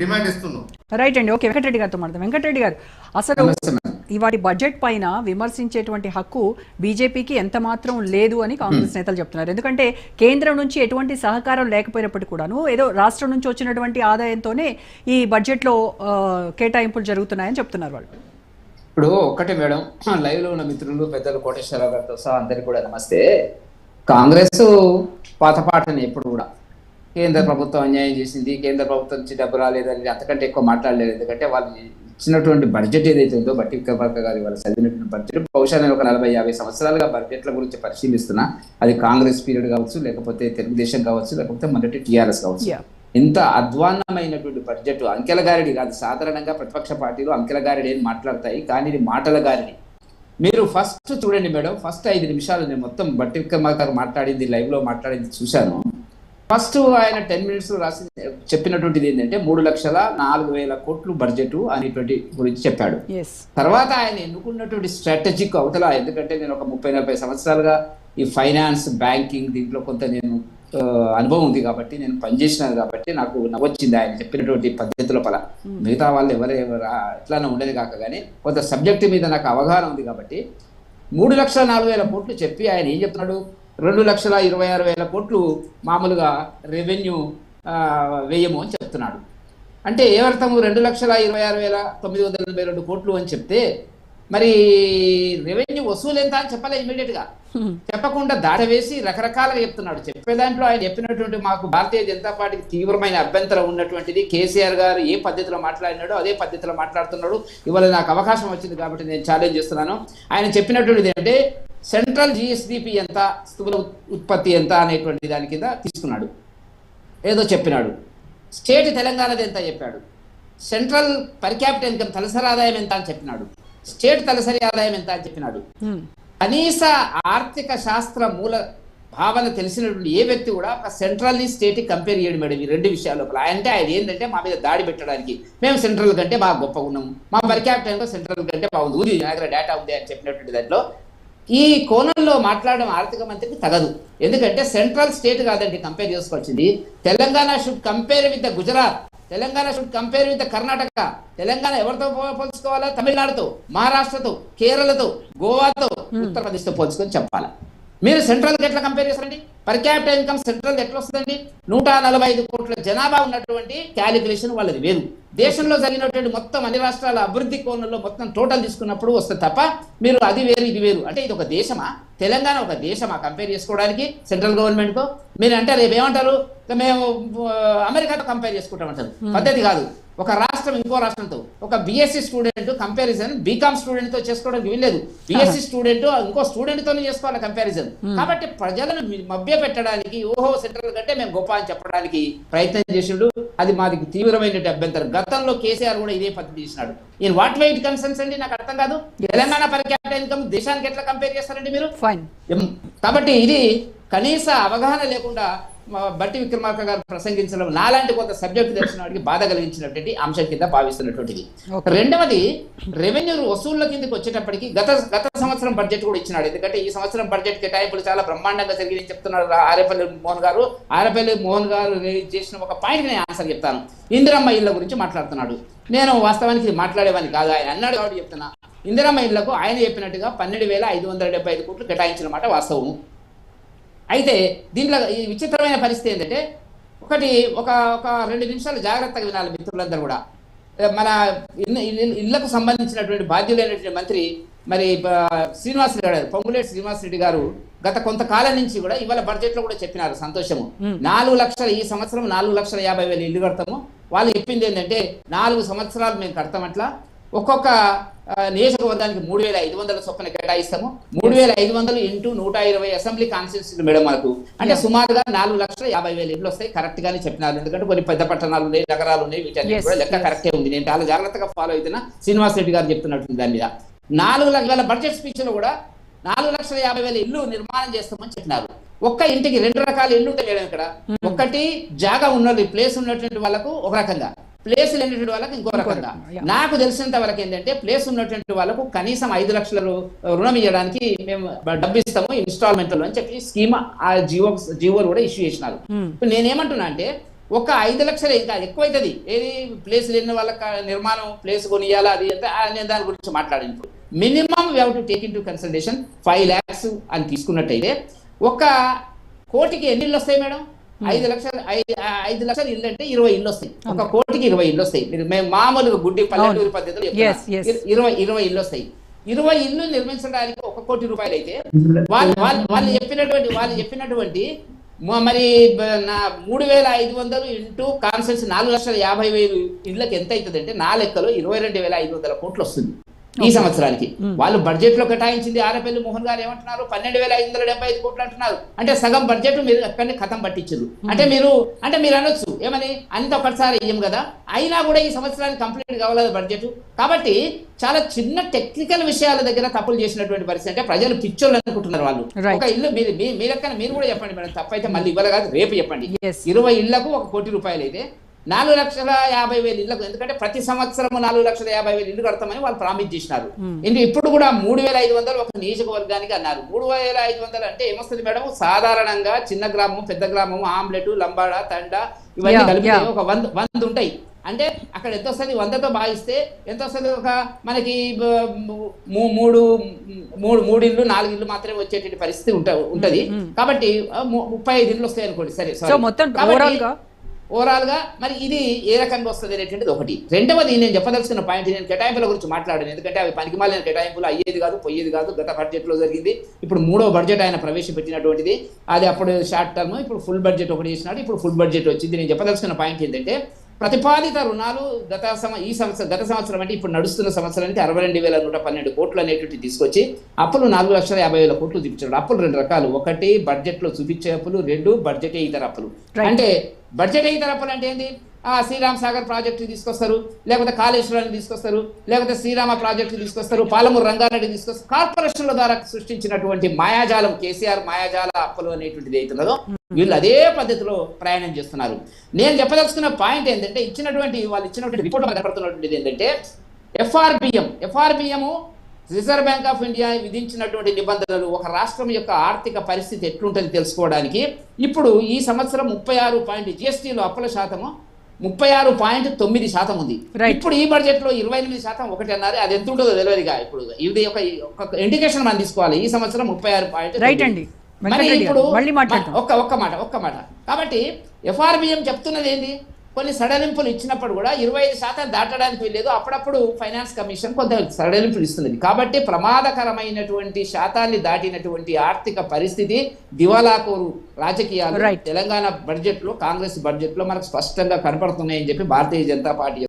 Demand ఇస్తున్నాం. Right అండి. Okay, Venkatareddy గారితో మాట్లాడదాం. వెంకటరెడ్డి గారు, అసలు ఇవాటి బడ్జెట్ పైన విమర్శించేటువంటి హక్కు బీజేపీకి ఎంత మాత్రం లేదు అని కాంగ్రెస్ నేతలు చెప్తున్నారు. ఎందుకంటే కేంద్రం నుంచి ఎటువంటి సహకారం లేకపోయినప్పటికీ కూడాను ఏదో రాష్ట్రం నుంచి వచ్చినటువంటి ఆదాయంతోనే ఈ బడ్జెట్లో కేటాయింపులు జరుగుతున్నాయని చెప్తున్నారు వాళ్ళు. ఇప్పుడు ఒక్కటే మేడం, లైవ్ లో ఉన్న మిత్రులు పెద్దలు కోటేశ్వరరావు గారితో సహా అందరికి కూడా నమస్తే. కాంగ్రెస్ పాతపాటని ఎప్పుడు కూడా కేంద్ర ప్రభుత్వం అన్యాయం చేసింది, కేంద్ర ప్రభుత్వం నుంచి డబ్బు రాలేదని అంతకంటే ఎక్కువ మాట్లాడలేదు. ఎందుకంటే వాళ్ళు ఇచ్చినటువంటి బడ్జెట్ ఏదైతే ఉందో బట్టి విక్రమార్క గారి వాళ్ళు చదివినటువంటి బడ్జెట్ బహుశా నేను ఒక 40-50 సంవత్సరాలుగా బడ్జెట్ల గురించి పరిశీలిస్తున్నా. అది కాంగ్రెస్ పీరియడ్ కావచ్చు, లేకపోతే తెలుగుదేశం కావచ్చు, లేకపోతే మొదటి టీఆర్ఎస్ కావచ్చు. ఇంత అధ్వాన్నమైనటువంటి బడ్జెట్ అంకెల గారిడి కాదు. సాధారణంగా ప్రతిపక్ష పార్టీలు అంకెల గారిడి అని మాట్లాడతాయి, కానీ ఇది మాటల గారిడి. మీరు ఫస్ట్ చూడండి మేడం, ఫస్ట్ 5 నిమిషాలు నేను మొత్తం బట్టి విక్రమార్క గారు మాట్లాడింది లైవ్ లో మాట్లాడింది చూశాను. ఫస్ట్ ఆయన 10 minutes రాసి చెప్పినటువంటిది ఏంటంటే 3,04,000 కోట్లు బడ్జెట్ అనేటువంటి గురించి చెప్పాడు. తర్వాత ఆయన ఎన్నుకున్నటువంటి స్ట్రాటజిక్ అవతల, ఎందుకంటే నేను ఒక 30-40 సంవత్సరాలుగా ఈ ఫైనాన్స్ బ్యాంకింగ్ దీంట్లో కొంత నేను అనుభవం ఉంది కాబట్టి, నేను పనిచేసినాను కాబట్టి నాకు నవ్వొచ్చింది ఆయన చెప్పినటువంటి పద్ధతి లోపల. మిగతా వాళ్ళు ఎట్లానో ఉండేది కాక కానీ కొంత సబ్జెక్ట్ మీద నాకు అవగాహన ఉంది కాబట్టి 3,04,000 కోట్లు చెప్పి ఆయన ఏం చెప్తున్నాడు, 2,26,000 కోట్లు మామూలుగా రెవెన్యూ వ్యయము అని చెప్తున్నాడు. అంటే ఏమర్థము, 2,26,982 కోట్లు అని చెప్తే మరి రెవెన్యూ వసూలు ఎంత అని చెప్పలే ఇమీడియట్ గా, చెప్పకుండా దాటవేసి రకరకాలుగా చెప్తున్నాడు. చెప్పే దాంట్లో ఆయన చెప్పినటువంటి మాకు భారతీయ జనతా పార్టీకి తీవ్రమైన అభ్యంతరం ఉన్నటువంటిది, కేసీఆర్ గారు ఏ పద్ధతిలో మాట్లాడినాడో అదే పద్ధతిలో మాట్లాడుతున్నాడు. ఇవాళ నాకు అవకాశం వచ్చింది కాబట్టి నేను ఛాలెంజ్ చేస్తున్నాను. ఆయన చెప్పినటువంటిది ఏంటంటే సెంట్రల్ జిఎస్డిపి ఎంత, స్థూల ఉత్పత్తి ఎంత అనేటువంటి దాని కింద తీసుకున్నాడు, ఏదో చెప్పినాడు. స్టేట్ తెలంగాణది ఎంత చెప్పాడు, సెంట్రల్ పర్ క్యాపిటల్ ఇన్కమ్ తలసరి ఆదాయం ఎంత అని చెప్పినాడు, స్టేట్ తలసరి ఆదాయం ఎంత అని చెప్పినాడు. కనీస ఆర్థిక శాస్త్ర మూల భావన తెలిసినటువంటి ఏ వ్యక్తి కూడా ఒక సెంట్రల్ ని స్టేట్ కంపేర్ చేయడం మేడం ఈ 2 విషయాల లోపల. అంటే ఆయన ఏంటంటే మా మీద దాడి పెట్టడానికి, మేము సెంట్రల్ కంటే బాగా గొప్పగా ఉన్నాము, మా పర్ క్యాపిటల్ సెంట్రల్ కంటే బాగుంది, ఊది నా దగ్గర డేటా ఉంది అని చెప్పినటువంటి దాంట్లో ఈ కోణంలో మాట్లాడడం ఆర్థిక మంత్రికి తగదు. ఎందుకంటే సెంట్రల్ స్టేట్ కాదండి కంపేర్ చేసుకోవాల్సింది. Telangana should compare with Gujarat, Telangana should compare with Karnataka. Telangana ఎవరితో పోల్చుకోవాలా, తమిళనాడుతో, మహారాష్ట్రతో, కేరళతో, గోవాతో, ఉత్తరప్రదేశ్తో పోల్చుకొని చెప్పాలా. మీరు సెంట్రల్కి ఎట్లా కంపేర్ చేస్తారండి, పర్ క్యాపిటల్ ఇన్కమ్ సెంట్రల్ ఎట్లా వస్తుందండి, 145 కోట్ల జనాభా ఉన్నటువంటి క్యాలిక్యులేషన్ వాళ్ళది వేరు. దేశంలో జరిగినటువంటి మొత్తం అన్ని రాష్ట్రాల అభివృద్ధి కోణంలో మొత్తం టోటల్ తీసుకున్నప్పుడు వస్తుంది తప్ప మీరు అది వేరు ఇది వేరు అంటే ఇది ఒక దేశమా, తెలంగాణ ఒక దేశమా కంపేర్ చేసుకోవడానికి సెంట్రల్ గవర్నమెంట్తో? మీరు అంటే రేపు ఏమంటారు, మేము అమెరికాతో కంపేర్ చేసుకుంటామంటారు. పద్ధతి కాదు. ఒక రాష్ట్రం ఇంకో రాష్ట్రంతో, ఒక BSc student comparison BCom student తో చేసుకోవడానికి వీల్లేదు, బిఎస్సి స్టూడెంట్ ఇంకో స్టూడెంట్ తోనే చేసుకోవాలి కంపారిజన్. కాబట్టి ప్రజలను మభ్య పెట్టడానికి, ఓహో సెంట్రల్ కంటే మేము గొప్ప అని చెప్పడానికి ప్రయత్నం చేసిండు. అది మాది తీవ్రమైన అభ్యంతరం. గతంలో కేసీఆర్ కూడా ఇదే పద్ధతి చేసినాడు. In what way it concerns అండి, నాకు అర్థం కాదు. తెలంగాణ పర్ క్యాపిటల్ ఇన్కమ్ దేశానికి ఎట్లా కంపేర్ చేస్తారండి మీరు? కాబట్టి ఇది కనీస అవగాహన లేకుండా బట్టి విక్రమార్క గారు ప్రసంగించడం నాలాంటి కొంత సబ్జెక్ట్ తెలిసిన వాడికి బాధ కలిగించినటువంటి అంశం కింద భావిస్తున్నటువంటిది. రెండవది, రెవెన్యూ వసూళ్ల కిందకి వచ్చేటప్పటికి గత సంవత్సరం బడ్జెట్ కూడా ఇచ్చినాడు. ఎందుకంటే ఈ సంవత్సరం బడ్జెట్ కేటాయింపులు చాలా బ్రహ్మాండంగా జరిగిందని చెప్తున్నారు ఆరేపల్లి మోహన్ గారు చేసిన ఒక పాయింట్ నేను ఆన్సర్ చెప్తాను. ఇందిరమ్మ ఇళ్ల గురించి మాట్లాడుతున్నాడు. నేను వాస్తవానికి మాట్లాడేవాడిని కాదు, ఆయన అన్నాడు కాబట్టి చెప్తున్నా. ఇందిరమ్మ ఇళ్లకు ఆయన చెప్పినట్టుగా 12,575 కోట్లు కేటాయించిన మాట వాస్తవం. అయితే దీంట్లో ఈ విచిత్రమైన పరిస్థితి ఏంటంటే, ఒక 2 నిమిషాలు జాగ్రత్తగా వినాలి మిత్రులందరూ కూడా. మన ఇళ్లకు సంబంధించినటువంటి బాధ్యులైనటువంటి మంత్రి మరి శ్రీనివాసరెడ్డి గారు, పొంగులేటి శ్రీనివాసరెడ్డి గారు గత కొంతకాలం నుంచి కూడా ఇవాళ బడ్జెట్ లో కూడా చెప్పినారు, సంతోషము. 4 లక్షల, ఈ సంవత్సరం 4,50,000 ఇల్లు కడతాము. వాళ్ళు చెప్పింది ఏంటంటే 4 సంవత్సరాలు మేము కడతామట్లా, ఒక్కొక్క నియోజకవర్గానికి 3,500 చొప్పున కేటాయిస్తాము. 3,500 ఇంటూ 120 అసెంబ్లీ కాన్స్టిట్యూన్సీలు మేడం మనకు, అంటే సుమారుగా 4,50,000 ఇళ్ళు వస్తాయి. కరెక్ట్ గానే చెప్పినారు. ఎందుకంటే కొన్ని పెద్ద పట్టణాలు ఉన్నాయి, నగరాలు ఉన్నాయి, వీటన్ని కూడా లెక్క కరెక్టే ఉంది. నేను చాలా జాగ్రత్తగా ఫాలో అవుతున్నా శ్రీనివాస్ రెడ్డి గారు చెప్తున్నట్టు దాని మీద. 4 లక్షల బడ్జెట్ స్పీచ్ లో కూడా 4,50,000 ఇల్లు నిర్మాణం చేస్తామని చెప్పినారు. ఒక్క ఇంటికి 2 రకాల ఇల్లు ఉంటాయి మేడం ఇక్కడ. ఒకటి జాగా ఉన్నది, ప్లేస్ ఉన్నటువంటి వాళ్ళకు ఒక రకంగా, ప్లేస్ లేనటువంటి వాళ్ళకి ఇంకో రకంగా. నాకు తెలిసినంత వరకు ఏంటంటే ప్లేస్ ఉన్నటువంటి వాళ్ళకు కనీసం 5 లక్షల రుణం ఇవ్వడానికి మేము డబ్బు ఇస్తాము ఇన్స్టాల్మెంట్ అని చెప్పి స్కీమ్ ఆ జీవోలు కూడా ఇష్యూ చేసినారు. ఇప్పుడు నేనేమంటున్నా అంటే ఒక 5 లక్షలు ఇంకా ఎక్కువైతుంది. ఏది ప్లేస్ లేని వాళ్ళకి నిర్మాణం ప్లేస్ కొనియాలా అది ఎంత అనే దాని గురించి మాట్లాడింది. Minimum we have to take in to consideration 5 lakhs అని తీసుకున్నట్టయితే 1 కోటికి ఎన్ని ఇళ్ళు వస్తాయి మేడం? 5 లక్షలు ఇల్లు అంటే 20 ఇళ్ళు వస్తాయి. 1 కోటికి 20 ఇళ్ళు వస్తాయి. మేము మామూలుగా గుడ్డి పల్లెటూరు పద్ధతిలో 20 ఇళ్ళు వస్తాయి. 20 ఇళ్ళు నిర్మించడానికి 1 కోటి రూపాయలు అయితే వాళ్ళు చెప్పినటువంటి మరి 3,500 ఇంటూ కాన్సెన్స్ 4,50,000 ఇళ్ళకి ఎంత అవుతుంది అంటే నా లెక్కలో 22,500 కోట్లు వస్తుంది ఈ సంవత్సరానికి. వాళ్ళు బడ్జెట్ లో కేటాయించింది ఆరపల్లి మోహన్ గారు ఏమంటున్నారు 12,575 కోట్లు అంటున్నారు. అంటే సగం బడ్జెట్ మీరు అక్కడనే ఖతం పట్టించారు. అంటే మీరు అనొచ్చు ఏమని అంత ఒకసారి ఇయ్యం కదా, అయినా కూడా ఈ సంవత్సరానికి కంప్లీట్ కావాలి బడ్జెట్. కాబట్టి చాలా చిన్న టెక్నికల్ విషయాల దగ్గర తప్పులు చేసినటువంటి పరిస్థితి. అంటే ప్రజలు పిచ్చోళ్ళు అనుకుంటున్నారు వాళ్ళు. ఒక ఇల్లు మీరు కూడా చెప్పండి మేడం, తప్పైతే మళ్ళీ ఇవ్వాలి కాదు రేపు చెప్పండి. 20 ఇళ్లకు 1 కోటి రూపాయలు అయితే 4,50,000 ఇళ్లకు, ఎందుకంటే ప్రతి సంవత్సరం 4,50,000 ఇల్లు కడతామని వాళ్ళు ప్రామిస్ చేసినారు. ఇప్పుడు కూడా 3,500 ఒక నియోజకవర్గానికి అన్నారు. 3,500 అంటే ఏమొస్తుంది మేడం? సాధారణంగా చిన్న గ్రామం, పెద్ద గ్రామం, ఆమ్లెట్, లంబాడ, తండ ఇవన్నీ కలిపి ఒక 100 ఉంటాయి. అంటే అక్కడ ఎంత వస్తుంది? 100తో భాగిస్తే ఎంత వస్తుంది? ఒక మనకి 3 ఇళ్ళు 4 ఇళ్ళు మాత్రమే వచ్చేటువంటి పరిస్థితి ఉంటది. కాబట్టి 35 ఇళ్ళు వస్తాయి అనుకోండి. సరే, ఓవరాల్ గా మరి ఇది ఏ రకంగా వస్తుంది అనేటువంటిది ఒకటి. రెండవది నేను చెప్పదలుచుకున్న పాయింట్, నేను కేటాయింపుల గురించి మాట్లాడాను. ఎందుకంటే అవి పనికిమాలిన కేటాయింపులు, అయ్యేది కాదు పోయేది కాదు. గత బడ్జెట్ లో జరిగింది. ఇప్పుడు 3వ బడ్జెట్ ఆయన ప్రవేశపెట్టినటువంటిది. అది అప్పుడు షార్ట్ టర్మ్, ఇప్పుడు ఫుల్ బడ్జెట్ ఒకటి చేసినాడు, ఇప్పుడు ఫుల్ బడ్జెట్ వచ్చింది. నేను చెప్పదలుచుకున్న పాయింట్ ఏంటంటే ప్రతిపాదిత రుణాలు గత సంవత్సరం అంటే ఇప్పుడు నడుస్తున్న సంవత్సరానికి 62,112 కోట్లు అనేటువంటి తీసుకొచ్చి అప్పులు 4,50,000 కోట్లు చూపించాడు. అప్పులు 2 రకాలు. ఒకటి బడ్జెట్ లో చూపించే అప్పులు, 2 బడ్జెట్ ఇతర అప్పులు. అంటే బడ్జెట్ ఇతర అప్పులు అంటే ఏంది? శ్రీరామ్ సాగర్ ప్రాజెక్టు తీసుకొస్తారు, లేకపోతే కాళేశ్వరాన్ని తీసుకొస్తారు, లేకపోతే శ్రీరామ ప్రాజెక్టు తీసుకొస్తారు, పాలమూరు రంగారెడ్డి తీసుకొస్తారు. కార్పొరేషన్ల ద్వారా సృష్టించినటువంటి మాయాజాలం, కేసీఆర్ మాయాజాల అప్పులు అనేటువంటిది అవుతున్నదో వీళ్ళు అదే పద్ధతిలో ప్రయాణం చేస్తున్నారు. నేను చెప్పదలుచుకున్న పాయింట్ ఏంటంటే వాళ్ళు ఇచ్చినటువంటి రిపోర్ట్ కనపడుతున్నటువంటిది ఏంటంటే FRBM reserve bank of India విధించినటువంటి నిబంధనలు ఒక రాష్ట్రం యొక్క ఆర్థిక పరిస్థితి ఎట్లుంటుంది తెలుసుకోవడానికి ఇప్పుడు ఈ సంవత్సరం 36 జిఎస్టీలో అప్పుల శాతము 36.9% ఉంది. ఇప్పుడు ఈ బడ్జెట్ లో 28% ఒకటి అన్నారు. అది ఎంత ఉంటుందో తెలియదుగా. ఇప్పుడు ఇది ఒక ఇండికేషన్ మనం తీసుకోవాలి. ఈ సంవత్సరం 36. మరి ఇప్పుడు ఒక్క మాట కాబట్టి ఎఫ్ఆర్బిఎం చెప్తున్నది ఏంది? కొన్ని సడలింపులు ఇచ్చినప్పుడు కూడా 25% దాటడానికి వీల్లేదు. అప్పుడప్పుడు ఫైనాన్స్ కమిషన్ కొంత సడలింపులు ఇస్తున్నది. కాబట్టి ప్రమాదకరమైనటువంటి శాతాన్ని దాటినటువంటి ఆర్థిక పరిస్థితి, దివాలాకోరు రాజకీయాలు తెలంగాణ బడ్జెట్ లో, కాంగ్రెస్ బడ్జెట్ లో మనకు స్పష్టంగా కనపడుతున్నాయని చెప్పి భారతీయ జనతా పార్టీ